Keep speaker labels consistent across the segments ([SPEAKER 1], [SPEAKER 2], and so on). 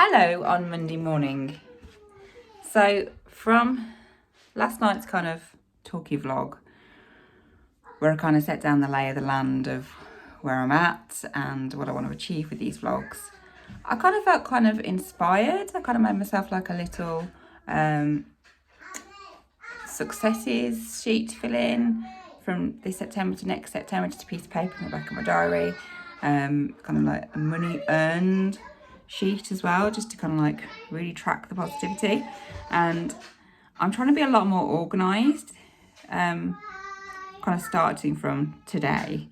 [SPEAKER 1] Hello on Monday morning. So from last night's kind of talky vlog, where I kind of set down the lay of the land of where I'm at and what I want to achieve with these vlogs, I kind of felt kind of inspired. I kind of made myself like a little successes sheet to fill in from this September to next September, just a piece of paper in the back of my diary, kind of like a money earned sheet as well, just to kind of like really track the positivity. And I'm trying to be a lot more organised, kind of starting from today.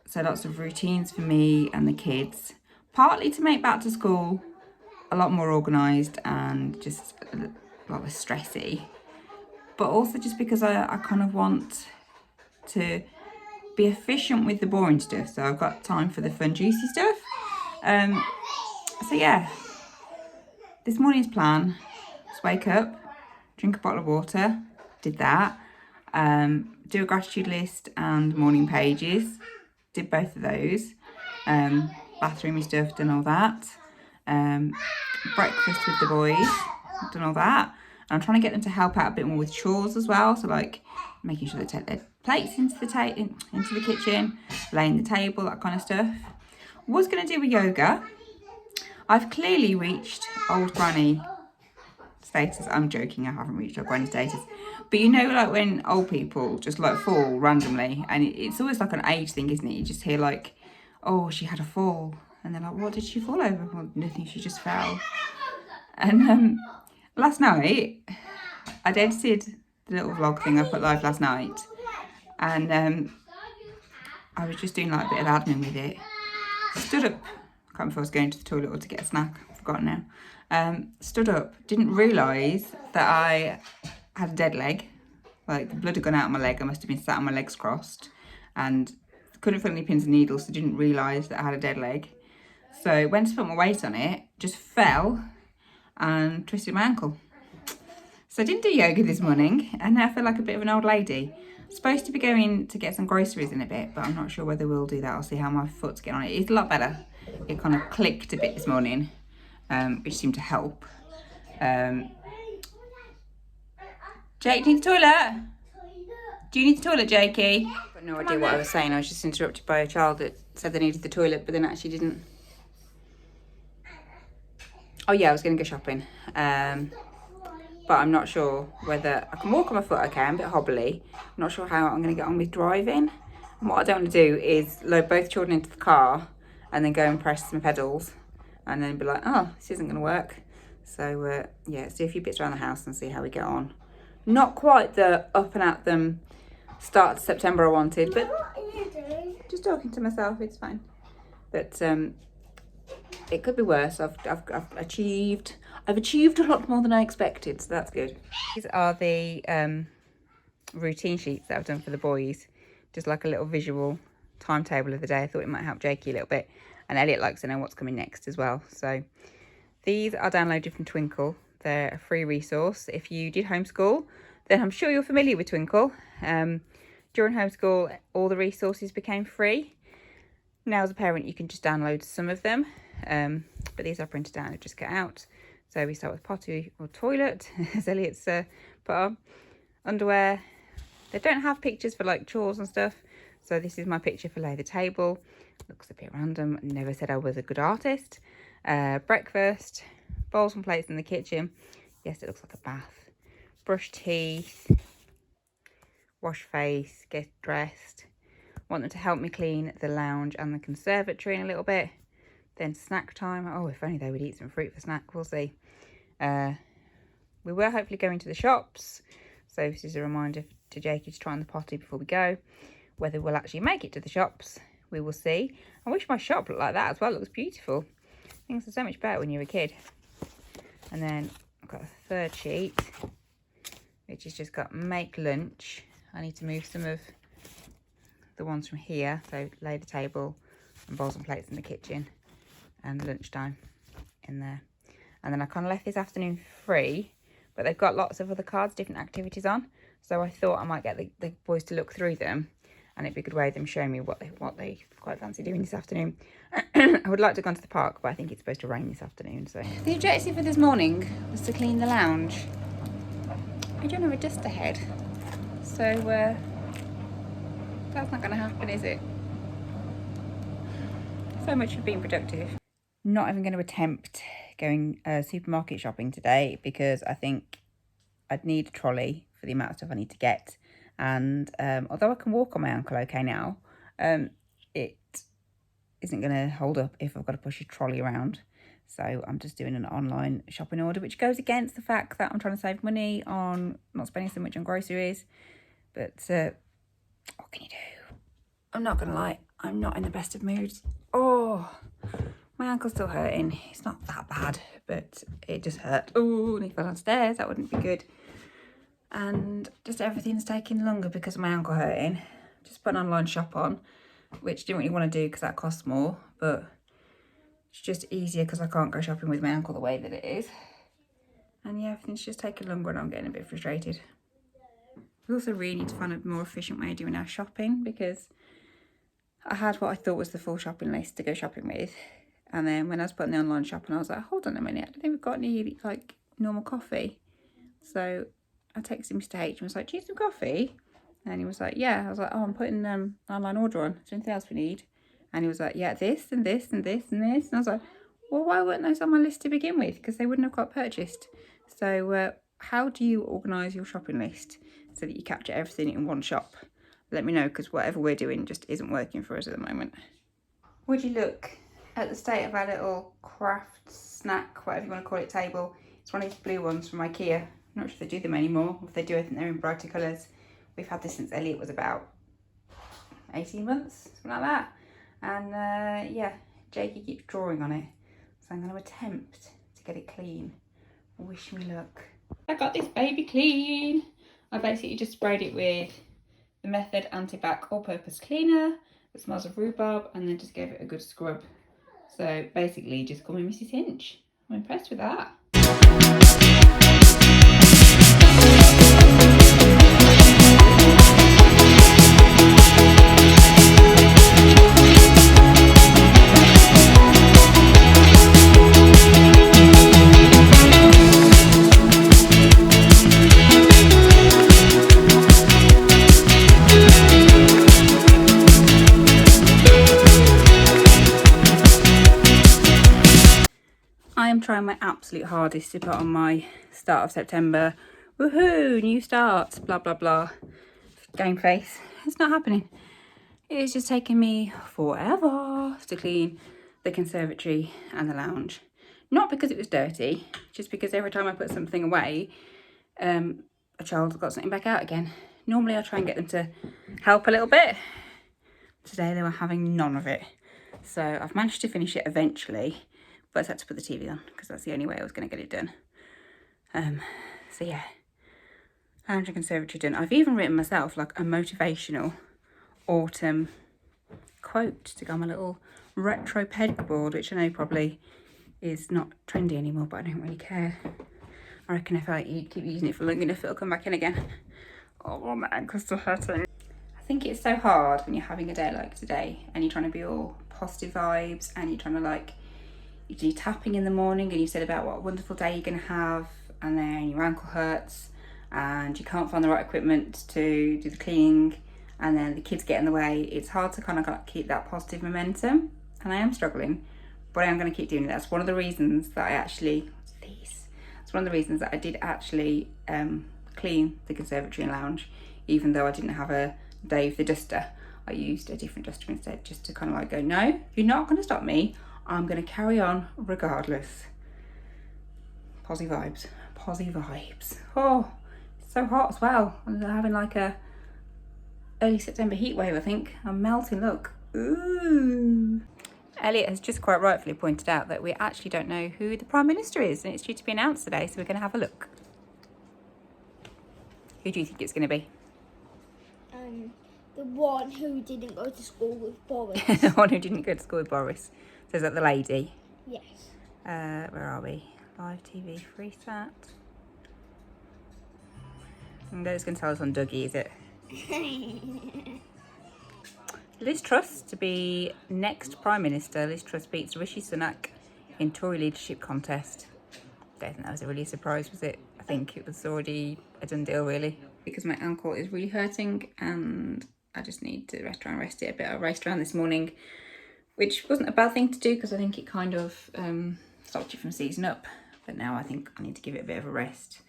[SPEAKER 1] So lots of routines for me and the kids, partly to make back to school a lot more organised and just a lot less stressy, but also just because I kind of want to be efficient with the boring stuff, so I've got time for the fun juicy stuff. So yeah, this morning's plan was wake up, drink a bottle of water, did that, do a gratitude list and morning pages, did both of those, bathroomy stuff, done all that, breakfast with the boys, done all that. And I'm trying to get them to help out a bit more with chores as well, so like making sure they take their plates into the kitchen, laying the table, that kind of stuff. Was going to do a yoga. I've clearly reached old granny status. I'm joking, I haven't reached old granny status. But you know, like when old people just like fall randomly, and it's always like an age thing, isn't it? You just hear like, oh, she had a fall. And they're like, what did she fall over? Well, nothing, she just fell. And last night, I'd edited the little vlog thing I put live last night. And I was just doing like a bit of admin with it. Stood up, I can't remember if I was going to the toilet or to get a snack, I've forgotten now. Stood up, didn't realise that I had a dead leg. Like the blood had gone out of my leg, I must have been sat on my legs crossed, and couldn't feel any pins and needles, so didn't realise that I had a dead leg. So went to put my weight on it, just fell and twisted my ankle. So I didn't do yoga this morning, and now I feel like a bit of an old lady. Supposed to be going to get some groceries in a bit, but I'm not sure whether we'll do that. I'll see how my foot's getting on it. It's a lot better. It kind of clicked a bit this morning, which seemed to help. Jake needs the toilet. Do you need the toilet, Jakey? I've got no idea what I was saying. I was just interrupted by a child that said they needed the toilet, but then actually didn't. Oh yeah, I was going to go shopping. But I'm not sure whether I can walk on my foot. Okay, I'm a bit hobbly. I'm not sure how I'm going to get on with driving. And what I don't want to do is load both children into the car and then go and press some pedals and then be like, oh, this isn't going to work. So yeah, let's do a few bits around the house and see how we get on. Not quite the up and at them start to September I wanted, but just talking to myself, it's fine. But it could be worse. I've achieved a lot more than I expected, so that's good. These are the routine sheets that I've done for the boys, just like a little visual timetable of the day. I thought it might help Jakey a little bit, and Elliot likes to know what's coming next as well. So these are downloaded from Twinkle. They're a free resource. If you did homeschool, then I'm sure you're familiar with Twinkle. During homeschool, all the resources became free. Now as a parent, you can just download some of them, but these are printed out and just cut out. So we start with potty or toilet, as Elliot's put on. Underwear. They don't have pictures for like chores and stuff. So this is my picture for lay the table. Looks a bit random. Never said I was a good artist. Breakfast. Bowls and plates in the kitchen. Yes, it looks like a bath. Brush teeth. Wash face. Get dressed. Want them to help me clean the lounge and the conservatory in a little bit. Then snack time. Oh, if only they would eat some fruit for snack. We'll see. We were hopefully going to the shops. So this is a reminder to Jakey to try on the potty before we go. Whether we'll actually make it to the shops, we will see. I wish my shop looked like that as well. It looks beautiful. Things are so much better when you're a kid. And then I've got a third sheet, which has just got make lunch. I need to move some of the ones from here. So lay the table and bowls and plates in the kitchen and lunchtime in there. And then I kind of left this afternoon free, but they've got lots of other cards, different activities on. So I thought I might get the boys to look through them and it'd be a good way of them showing me what they quite fancy doing this afternoon. I would like to go to the park, but I think it's supposed to rain this afternoon, so. The objective for this morning was to clean the lounge. I don't have a dust ahead, so that's not going to happen, is it? So much for being productive. Not even going to attempt going supermarket shopping today because I think I'd need a trolley for the amount of stuff I need to get. And although I can walk on my ankle okay now, it isn't going to hold up if I've got to push a trolley around. So I'm just doing an online shopping order, which goes against the fact that I'm trying to save money on not spending so much on groceries. But what can you do? I'm not going to lie, I'm not in the best of moods. Oh, my ankle's still hurting. It's not that bad, but it just hurt. Oh, and he fell downstairs. That wouldn't be good. And just everything's taking longer because of my ankle hurting. Just put an online shop on, which I didn't really want to do because that costs more, but it's just easier because I can't go shopping with my ankle the way that it is. And yeah, everything's just taking longer and I'm getting a bit frustrated. We also really need to find a more efficient way of doing our shopping because I had what I thought was the full shopping list to go shopping with. And then when I was putting the online shopping, I was like, hold on a minute, I don't think we've got any like normal coffee. So I texted Mr. H and was like, do you need some coffee? And he was like, yeah. I was like, oh, I'm putting an online order on. Is there anything else we need? And he was like, yeah, this and this and this and this. And I was like, well, why weren't those on my list to begin with? Because they wouldn't have got purchased. So how do you organise your shopping list so that you capture everything in one shop? Let me know, because whatever we're doing just isn't working for us at the moment. Would you look at the state of our little craft snack, whatever you want to call it, table? It's one of these blue ones from IKEA. I'm not sure if they do them anymore. If they do, I think they're in brighter colours. We've had this since Elliot was about 18 months, something like that. And yeah, Jakey keeps drawing on it. So I'm going to attempt to get it clean. Wish me luck. I got this baby clean. I basically just sprayed it with the Method Anti-Bac All-Purpose Cleaner that smells of rhubarb, and then just gave it a good scrub. So basically just call me Mrs. Hinch. I'm impressed with that. I am trying my absolute hardest to put on my start of September, woohoo, new starts, blah, blah, blah, game face. It's not happening. It's just taking me forever to clean the conservatory and the lounge. Not because it was dirty, just because every time I put something away, a child got something back out again. Normally I try and get them to help a little bit. Today they were having none of it. So I've managed to finish it eventually, but I had to put the TV on because that's the only way I was going to get it done. So yeah, lounge and conservatory done. I've even written myself like a motivational autumn quote to go on my little retro pegboard, which I know probably is not trendy anymore, but I don't really care. I reckon if I keep using it for long enough, it'll come back in again. Oh, my ankle's still hurting. I think it's so hard when you're having a day like today and you're trying to be all positive vibes and you're trying to like, you do tapping in the morning and you said about what a wonderful day you're going to have, and then your ankle hurts and you can't find the right equipment to do the cleaning, and then the kids get in the way. It's hard to kind of like keep that positive momentum, and I am struggling, but I am going to keep doing it. That's one of the reasons that it's one of the reasons that I did actually clean the conservatory and lounge, even though I didn't have a Dave the duster. I used a different duster instead, just to kind of like go, no, you're not going to stop me. I'm going to carry on regardless. Posy vibes. Posy vibes. Oh, it's so hot as well. I'm having like a early September heat wave, I think. I'm melting, look. Ooh. Elliot has just quite rightfully pointed out that we actually don't know who the Prime Minister is, and it's due to be announced today, so we're going to have a look. Who do you think it's going to be?
[SPEAKER 2] The one who didn't go to school with Boris.
[SPEAKER 1] The one who didn't go to school with Boris. So is that the lady?
[SPEAKER 2] Yes.
[SPEAKER 1] Where are we? Live TV, free sat. And they're just going to tell us on Dougie, is it? Liz Truss to be next Prime Minister. Liz Truss beats Rishi Sunak in Tory leadership contest. Don't think that was a really surprise, was it? I think it was already a done deal, really. Because my ankle is really hurting and I just need to try and rest it a bit. I raced around this morning, which wasn't a bad thing to do because I think it kind of stopped you from seizing up. But now I think I need to give it a bit of a rest.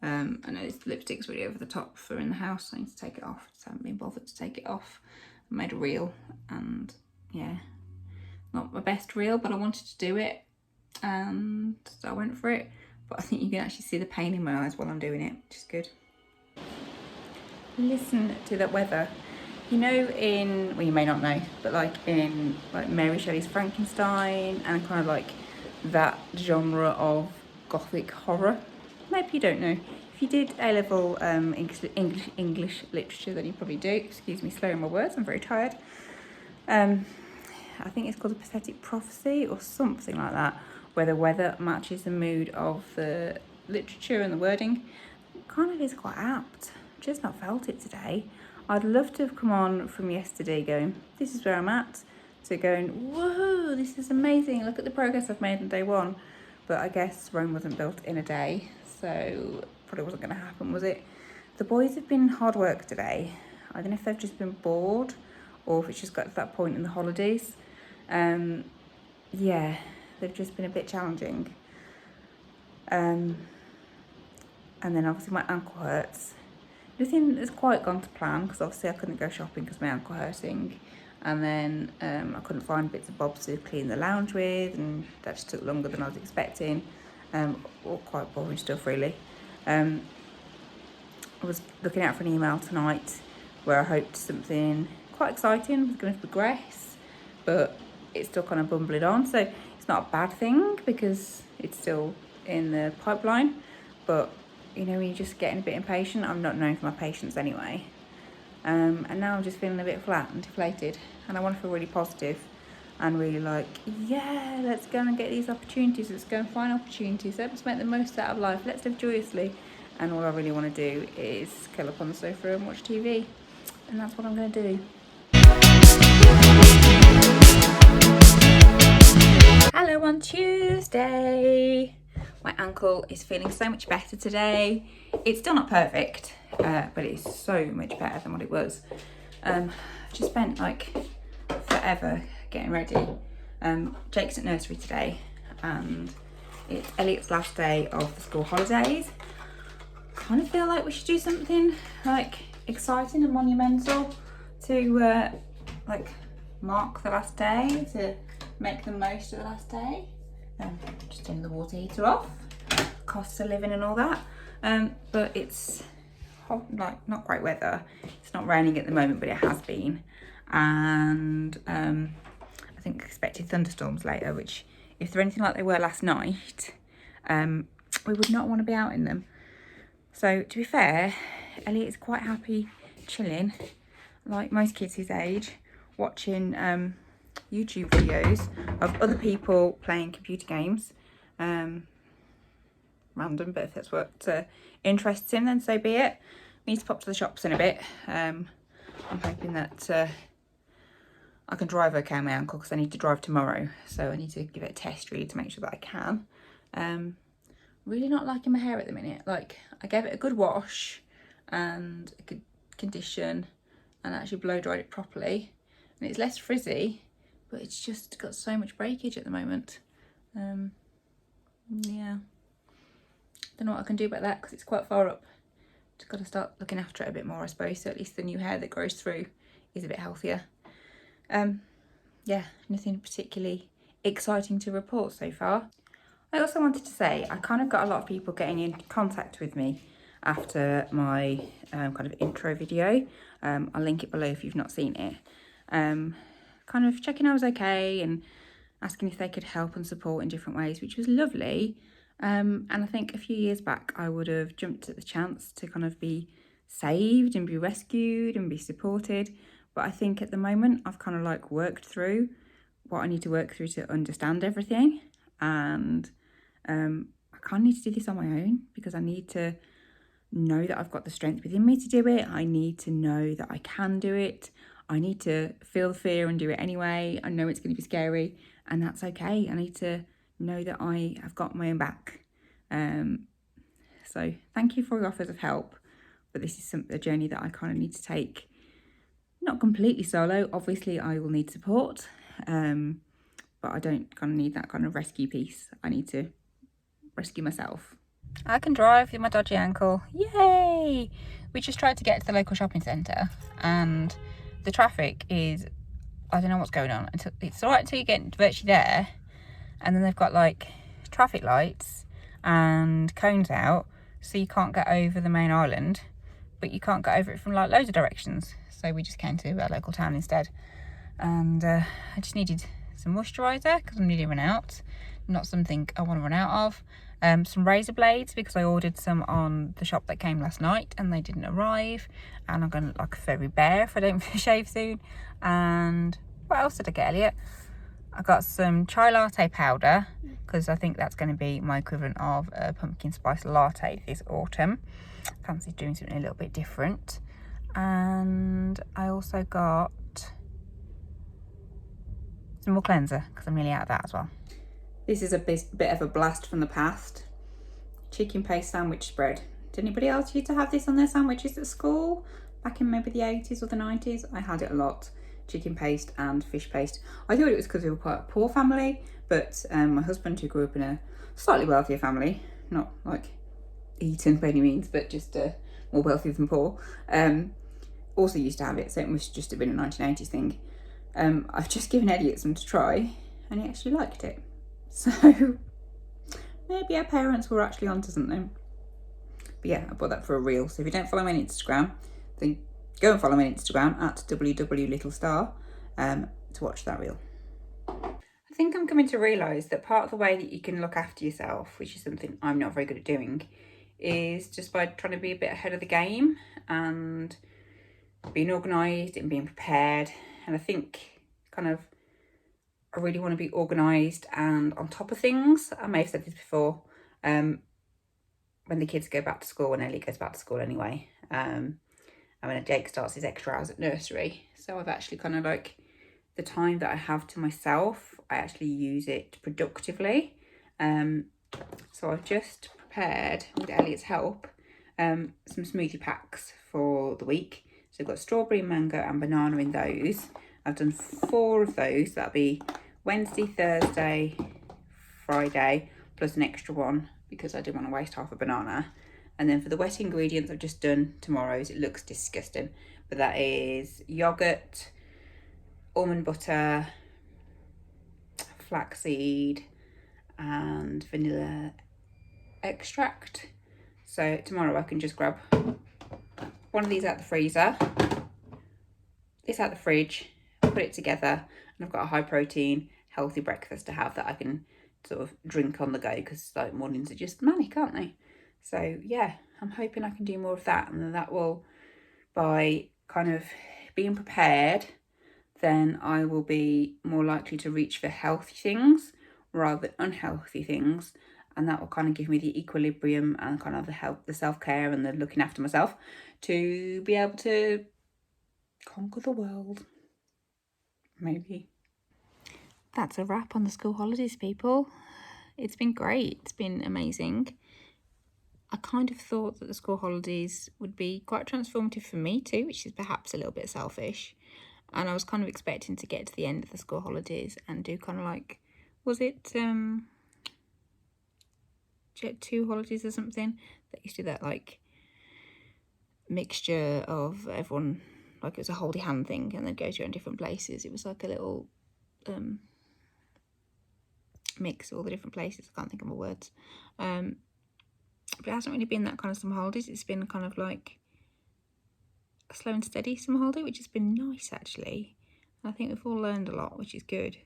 [SPEAKER 1] I know this lipstick's really over the top for in the house. I need to take it off. Just haven't been bothered to take it off. I made a reel and yeah, not my best reel, but I wanted to do it and so I went for it. But I think you can actually see the pain in my eyes while I'm doing it, which is good. Listen to the weather. You know, well, you may not know, but in Mary Shelley's Frankenstein and kind of like that genre of gothic horror. Maybe you don't know. If you did A-level English literature, then you probably do. Excuse me, slurring my words. I'm very tired. I think it's called a pathetic prophecy or something like that, where the weather matches the mood of the literature and the wording. It kind of is quite apt. Just not felt it today. I'd love to have come on from yesterday going, this is where I'm at, to going, whoa, this is amazing. Look at the progress I've made on day one. But I guess Rome wasn't built in a day, so probably wasn't going to happen, was it? The boys have been hard work today. I don't know if they've just been bored or if it's just got to that point in the holidays. Yeah, they've just been a bit challenging. And then obviously my ankle hurts. Nothing has quite gone to plan because obviously I couldn't go shopping because my ankle hurting. And then I couldn't find bits of bobs to clean the lounge with, and that just took longer than I was expecting. All quite boring stuff, really. I was looking out for an email tonight where I hoped something quite exciting was going to progress, but it's still kind of bumbling on. So it's not a bad thing because it's still in the pipeline. But you know, when you're just getting a bit impatient, I'm not known for my patience anyway. And now I'm just feeling a bit flat and deflated, and I want to feel really positive and really like, yeah, let's go and get these opportunities, let's go and find opportunities, let's make the most out of life, let's live joyously. And all I really want to do is curl up on the sofa and watch TV, and that's what I'm going to do. Hello on Tuesday. My ankle is feeling so much better today. It's still not perfect, but it's so much better than what it was. I've just spent like forever getting ready. Jake's at nursery today and it's Elliot's last day of the school holidays. Kind of feel like we should do something like exciting and monumental to like mark the last day, to make the most of the last day. Just turn the water heater off, cost of living and all that. But it's hot, like not great weather. It's not raining at the moment, but it has been. And I think expected thunderstorms later, which if they're anything like they were last night, we would not want to be out in them. So to be fair, Elliot is quite happy chilling, like most kids his age, watching YouTube videos of other people playing computer games. Random, but if that's what interests him, then so be it. We need to pop to the shops in a bit. I'm hoping that I can drive okay on my ankle because I need to drive tomorrow, so I need to give it a test really to make sure that I can. Really not liking my hair at the minute. Like, I gave it a good wash and a good condition and actually blow dried it properly, and it's less frizzy, but it's just got so much breakage at the moment. Yeah, don't know what I can do about that because it's quite far up. Just got to start looking after it a bit more, I suppose, so at least the new hair that grows through is a bit healthier. Yeah, nothing particularly exciting to report so far. I also wanted to say I kind of got a lot of people getting in contact with me after my kind of intro video. I'll link it below if you've not seen it. Kind of checking I was okay and asking if they could help and support in different ways, which was lovely. And I think a few years back I would have jumped at the chance to kind of be saved and be rescued and be supported. But I think at the moment I've kind of like worked through what I need to work through to understand everything. And I kind of need to do this on my own because I need to know that I've got the strength within me to do it. I need to know that I can do it. I need to feel the fear and do it anyway. I know it's going to be scary, and that's okay. I need to know that I have got my own back. So thank you for your offers of help, but this is a journey that I kind of need to take, not completely solo. Obviously, I will need support, but I don't kind of need that kind of rescue piece. I need to rescue myself. I can drive with my dodgy ankle. Yay! We just tried to get to the local shopping centre, and the traffic is, I don't know what's going on. It's all right until you get virtually there, and then they've got like traffic lights and cones out, so you can't get over the main island, but you can't get over it from like loads of directions. So we just came to our local town instead, and I just needed some moisturiser because I'm nearly run out. Not something I want to run out of. Some razor blades because I ordered some on the shop that came last night and they didn't arrive, and I'm going to look like a furry bear if I don't shave soon. And what else did I get, Elliot? I got some chai latte powder because I think that's going to be my equivalent of a pumpkin spice latte this autumn. Fancy doing something a little bit different. And I also got some more cleanser because I'm nearly out of that as well. This is a bit of a blast from the past. Chicken paste sandwich spread. Did anybody else used to have this on their sandwiches at school? Back in maybe the 80s or the 90s? I had it a lot. Chicken paste and fish paste. I thought it was because we were quite a poor family, but my husband, who grew up in a slightly wealthier family, not like Eton by any means, but just more wealthy than poor, also used to have it, so it must just have been a 1980s thing. I've just given Elliot some to try, and he actually liked it. So maybe our parents were actually onto something. But yeah, I bought that for a reel. So if you don't follow me on Instagram, then go and follow me on Instagram at www.littlestar to watch that reel. I think I'm coming to realise that part of the way that you can look after yourself, which is something I'm not very good at doing, is just by trying to be a bit ahead of the game and being organised and being prepared. And I think kind of I really want to be organised and on top of things. I may have said this before, when the kids go back to school, when Ellie goes back to school anyway, and when Jake starts his extra hours at nursery. So I've actually kind of like the time that I have to myself, I actually use it productively. So I've just prepared, with Elliot's help, some smoothie packs for the week. So I've got strawberry, mango and banana in those. I've done 4 of those. That'll be Wednesday, Thursday, Friday, plus an extra one because I didn't want to waste half a banana. And then for the wet ingredients, I've just done tomorrow's. It looks disgusting, but that is yogurt, almond butter, flaxseed and vanilla extract. So tomorrow I can just grab one of these out the freezer, this out the fridge, put it together, and I've got a high protein, healthy breakfast to have that I can sort of drink on the go because like mornings are just manic, aren't they? So yeah, I'm hoping I can do more of that, and that will, by kind of being prepared, then I will be more likely to reach for healthy things rather than unhealthy things, and that will kind of give me the equilibrium and kind of the self-care and the looking after myself to be able to conquer the world, maybe. That's a wrap on the school holidays, people. It's been great. It's been amazing. I kind of thought that the school holidays would be quite transformative for me too, which is perhaps a little bit selfish. And I was kind of expecting to get to the end of the school holidays and do kind of like, was it Jet 2 holidays or something? That used to do that like mixture of everyone, like it was a holdy hand thing, and they'd go to different places. It was like a little mix of all the different places. I can't think of my words. But it hasn't really been that kind of summer holidays. It's been kind of like a slow and steady summer holiday, which has been nice actually. And I think we've all learned a lot, which is good.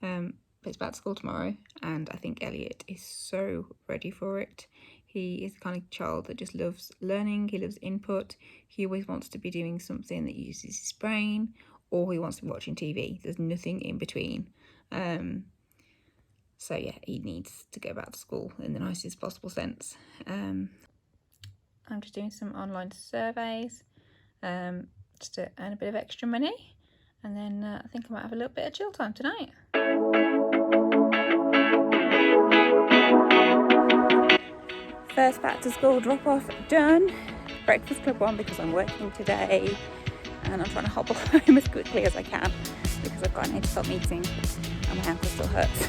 [SPEAKER 1] But it's back to school tomorrow, and I think Elliot is so ready for it. He is the kind of child that just loves learning. He loves input. He always wants to be doing something that uses his brain, or he wants to be watching TV. There's nothing in between. So yeah, he needs to go back to school in the nicest possible sense. I'm just doing some online surveys. just to earn a bit of extra money. And then I think I might have a little bit of chill time tonight. First back to school drop off done. Breakfast club on because I'm working today. And I'm trying to hobble home as quickly as I can because I've got an 8 o'clock meeting and my ankle still hurts.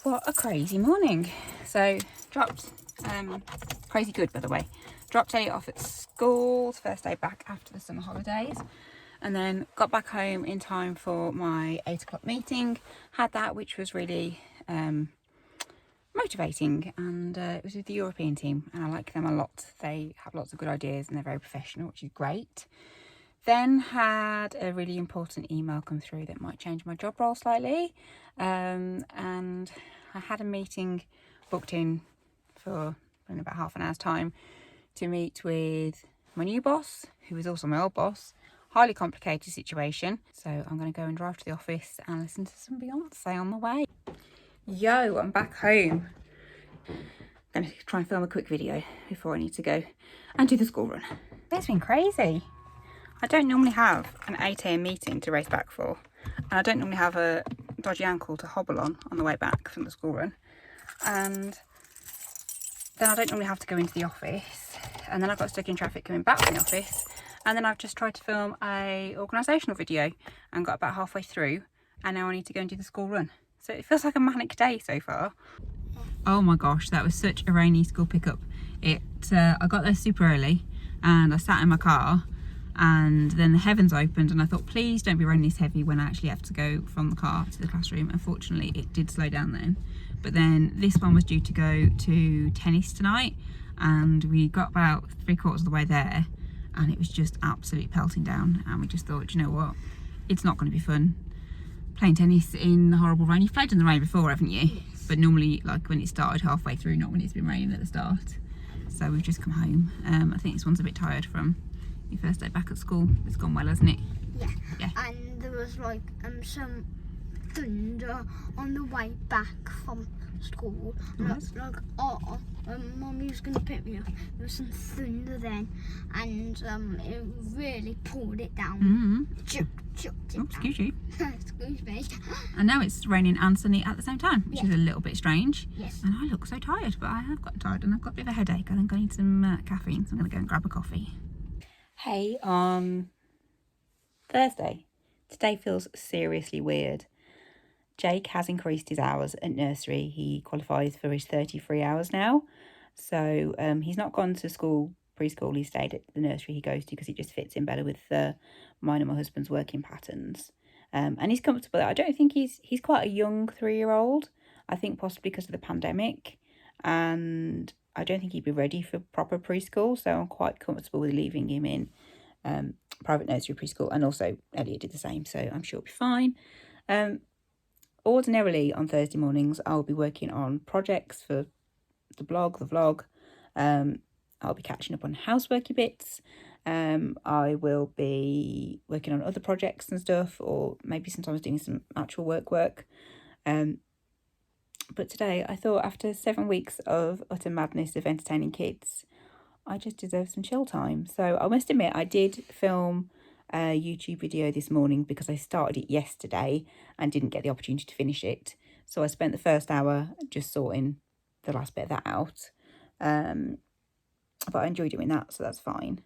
[SPEAKER 1] What a crazy morning. So dropped, crazy good by the way, dropped Elliot off at school, first day back after the summer holidays, and then got back home in time for my 8 o'clock meeting. Had that, which was really motivating, and it was with the European team, and I like them a lot. They have lots of good ideas and they're very professional, which is great. Then had a really important email come through that might change my job role slightly, and I had a meeting booked in for in about half an hour's time to meet with my new boss, who is also my old boss. Highly complicated situation, so I'm going to go and drive to the office and listen to some Beyonce on the way. Yo, I'm back home. I'm going to try and film a quick video before I need to go and do the school run. It's been crazy. I don't normally have an 8 AM meeting to race back for, and I don't normally have a dodgy ankle to hobble on the way back from the school run, and then I don't normally have to go into the office, and then I got stuck in traffic coming back from the office, and then I've just tried to film a organisational video and got about halfway through, and now I need to go and do the school run. So it feels like a manic day so far. Oh my gosh, that was such a rainy school pickup. I got there super early and I sat in my car, and then the heavens opened and I thought, please don't be raining this heavy when I actually have to go from the car to the classroom. Unfortunately, it did slow down then. But then this one was due to go to tennis tonight, and we got about 3/4 of the way there and it was just absolutely pelting down, and we just thought, you know what, it's not going to be fun playing tennis in the horrible rain. You've played in the rain before, haven't you? Yes. But normally like when it started halfway through, not when it's been raining at the start. So we've just come home. I think this one's a bit tired from your first day back at school. It's gone well, hasn't it?
[SPEAKER 2] Yeah. And there was like some thunder on the way back from school. Mummy was going to pick me up. There was some thunder then, and it really pulled it down. Chucked it down.
[SPEAKER 1] Excuse you.
[SPEAKER 2] Excuse me.
[SPEAKER 1] And now it's raining and sunny at the same time, which is a little bit strange.
[SPEAKER 2] Yes.
[SPEAKER 1] And I look so tired, but I have got tired and I've got a bit of a headache. I think I need some caffeine, so I'm going to go and grab a coffee. Hey, on Thursday. Today feels seriously weird. Jake has increased his hours at nursery. He qualifies for his 33 hours now. So he's not gone to school, preschool. He stayed at the nursery he goes to because it just fits in better with mine and my husband's working patterns. And he's comfortable. I don't think he's quite a young 3-year-old. I think possibly because of the pandemic. And I don't think he'd be ready for proper preschool. So I'm quite comfortable with leaving him in private nursery preschool. And also Elliot did the same. So I'm sure he'll be fine. Ordinarily on Thursday mornings, I'll be working on projects for the vlog. I'll be catching up on houseworky bits. I will be working on other projects and stuff, or maybe sometimes doing some actual work. But today I thought, after 7 weeks of utter madness of entertaining kids, I just deserve some chill time. So I must admit, I did film a YouTube video this morning because I started it yesterday and didn't get the opportunity to finish it. So I spent the first hour just sorting the last bit of that out. But I enjoy doing that, so that's fine.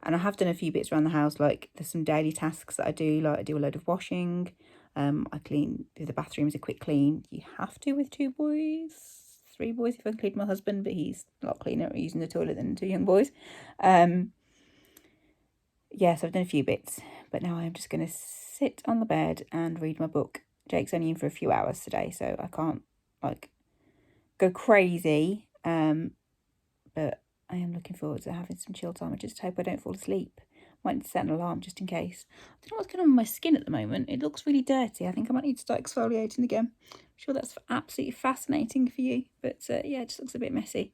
[SPEAKER 1] And I have done a few bits around the house, like there's some daily tasks that I do, like I do a load of washing. I clean the bathrooms, a quick clean. You have to with 2 boys, 3 boys if I include my husband, but he's a lot cleaner at using the toilet than 2 young boys. Yes, I've done a few bits, but now I'm just going to sit on the bed and read my book. Jake's only in for a few hours today, so I can't go crazy. But I am looking forward to having some chill time. I just hope I don't fall asleep. Might need to set an alarm just in case. I don't know what's going on with my skin at the moment. It looks really dirty. I think I might need to start exfoliating again. I'm sure that's absolutely fascinating for you, but yeah, it just looks a bit messy.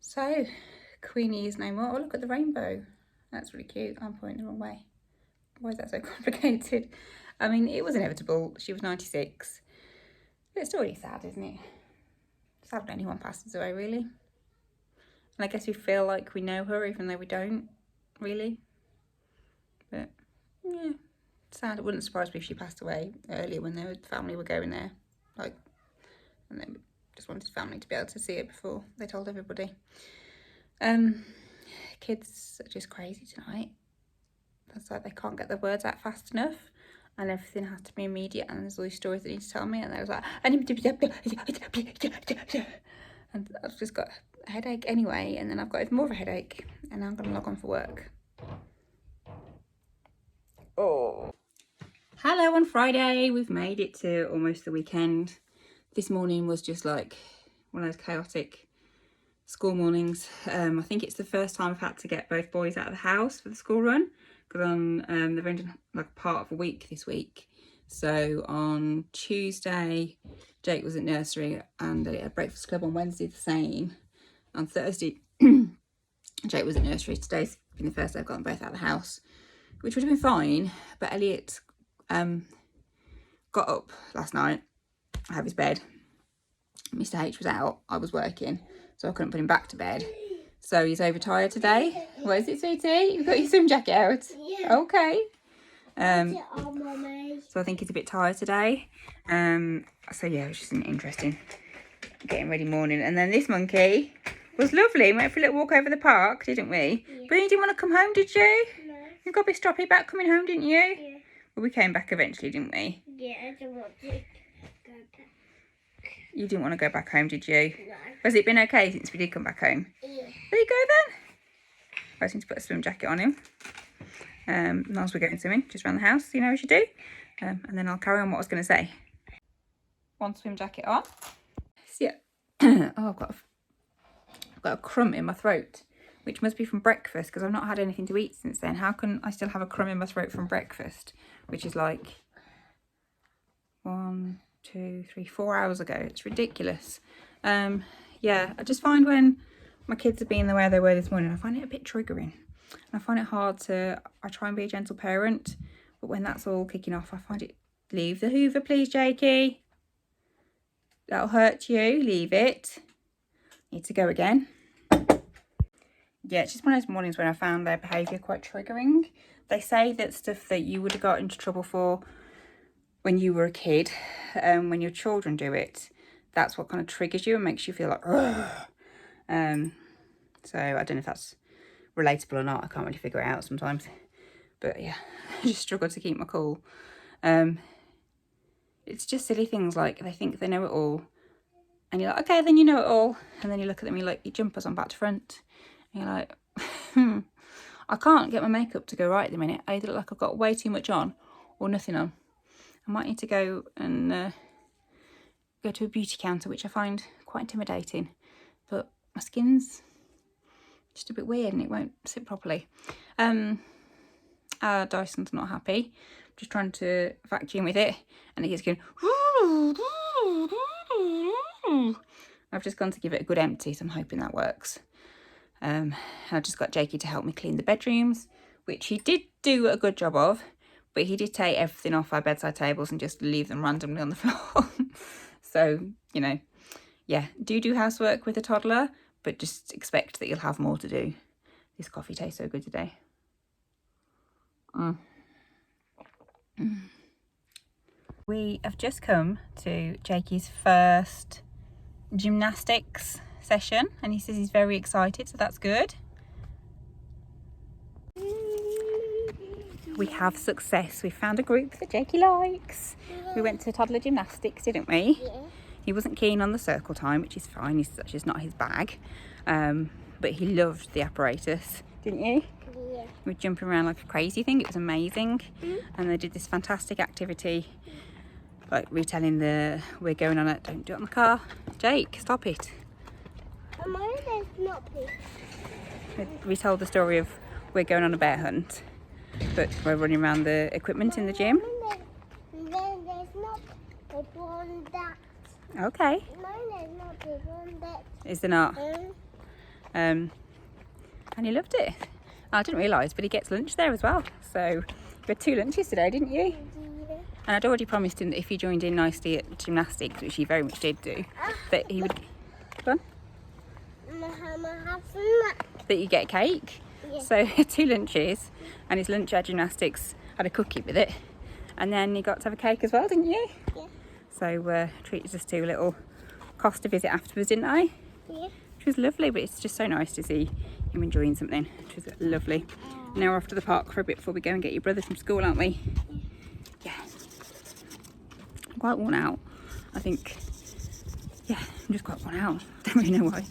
[SPEAKER 1] So Queenie is no more. Oh, look at the rainbow. That's really cute. I'm pointing the wrong way. Why is that so complicated? I mean, it was inevitable. She was 96. But it's still really sad, isn't it? Sad when anyone passes away, really. And I guess we feel like we know her even though we don't really. But yeah, sad. It wouldn't surprise me if she passed away earlier when the family were going there. Like, and they just wanted family to be able to see it before they told everybody. Kids are just crazy tonight. It's like they can't get their words out fast enough, and everything has to be immediate, and there's all these stories they need to tell me, and I was like, and I've just got a headache anyway, and then I've got even more of a headache, and now I'm going to log on for work. Oh. Hello on Friday, we've made it to almost the weekend. This morning was just like one of those chaotic school mornings. I think it's the first time I've had to get both boys out of the house for the school run, because they've only done like part of a week this week. So on Tuesday Jake was at nursery, and at breakfast club on Wednesday the same. On Thursday Jake was at nursery. Today's been the first day I've gotten both out of the house, which would have been fine, but Elliot got up last night, have his bed. Mr H was out, I was working, so I couldn't put him back to bed. So he's overtired today. What is it, sweetie? You've got your swim jacket out? Yeah. Okay. So I think he's a bit tired today. So yeah, it was just an interesting getting ready morning. And then this monkey was lovely. We went for a little walk over the park, didn't we? Yeah. But you didn't want to come home, did you? No. You got a bit stroppy back coming home, didn't you? Yeah. Well, we came back eventually, didn't we?
[SPEAKER 2] Yeah, I don't want to go back.
[SPEAKER 1] You didn't want to go back home, did you? No. Has it been okay since we did come back home?
[SPEAKER 2] Yeah.
[SPEAKER 1] There you go then. I just need to put a swim jacket on him. As we're going swimming, just around the house, you know as you do. And then I'll carry on what I was going to say. One swim jacket on. So yeah. Oh, I've got a crumb in my throat, which must be from breakfast, because I've not had anything to eat since then. How can I still have a crumb in my throat from breakfast, which is like 1, 2, 3, 4 hours ago? It's ridiculous. Yeah, I just find when my kids are being the way they were this morning, I find it a bit triggering. And I find it hard to, I try and be a gentle parent, but when that's all kicking off, I find it, leave the Hoover please, Jakey. That'll hurt you, leave it. Need to go again. Yeah, it's just one of those mornings when I found their behaviour quite triggering. They say that stuff that you would have got into trouble for when you were a kid, when your children do it, that's what kind of triggers you and makes you feel like, ugh. So I don't know if that's relatable or not. I can't really figure it out sometimes. But yeah, I just struggle to keep my cool. It's just silly things like they think they know it all. And you're like, okay, then you know it all. And then you look at them, you're like, your jumper's on back to front. And you're like, I can't get my makeup to go right at the minute. I either look like I've got way too much on or nothing on. I might need to go and go to a beauty counter, which I find quite intimidating. But my skin's just a bit weird and it won't sit properly. Dyson's not happy. I'm just trying to vacuum with it and it keeps going. I've just gone to give it a good empty, so I'm hoping that works. I just got Jakey to help me clean the bedrooms, which he did do a good job of, but he did take everything off our bedside tables and just leave them randomly on the floor. So, you know, yeah, do housework with a toddler, but just expect that you'll have more to do. This coffee tastes so good today. We have just come to Jakey's first gymnastics session and he says he's very excited, so that's good. We have success. We found a group that Jakey likes. We went to toddler gymnastics, didn't we? Yeah. He wasn't keen on the circle time, which is fine. It's just not his bag. But he loved the apparatus, didn't you? Yeah. We were jumping around like a crazy thing. It was amazing. And they did this fantastic activity, like retelling we're going on it. Don't do it on the car. Jake, stop it. We told the story of we're going on a bear hunt, but we're running around the equipment in the gym. Okay. Is there not? And he loved it. I didn't realise, but he gets lunch there as well. So you had 2 lunches today, didn't you? Yeah. And I'd already promised him that if he joined in nicely at gymnastics, which he very much did do, that he would. Go on. that you get a cake.
[SPEAKER 2] Yeah.
[SPEAKER 1] So 2 lunches, and his lunch had gymnastics, had a cookie with it, and then you got to have a cake as well, didn't you?
[SPEAKER 2] Yeah.
[SPEAKER 1] So treated us to a little Costa visit afterwards, didn't I?
[SPEAKER 2] Yeah.
[SPEAKER 1] Which was lovely, but it's just so nice to see him enjoying something, which was lovely. Now we're off to the park for a bit before we go and get your brother from school, aren't we? Yeah. I'm quite worn out, I think. Yeah, I'm just quite worn out. Don't really know why.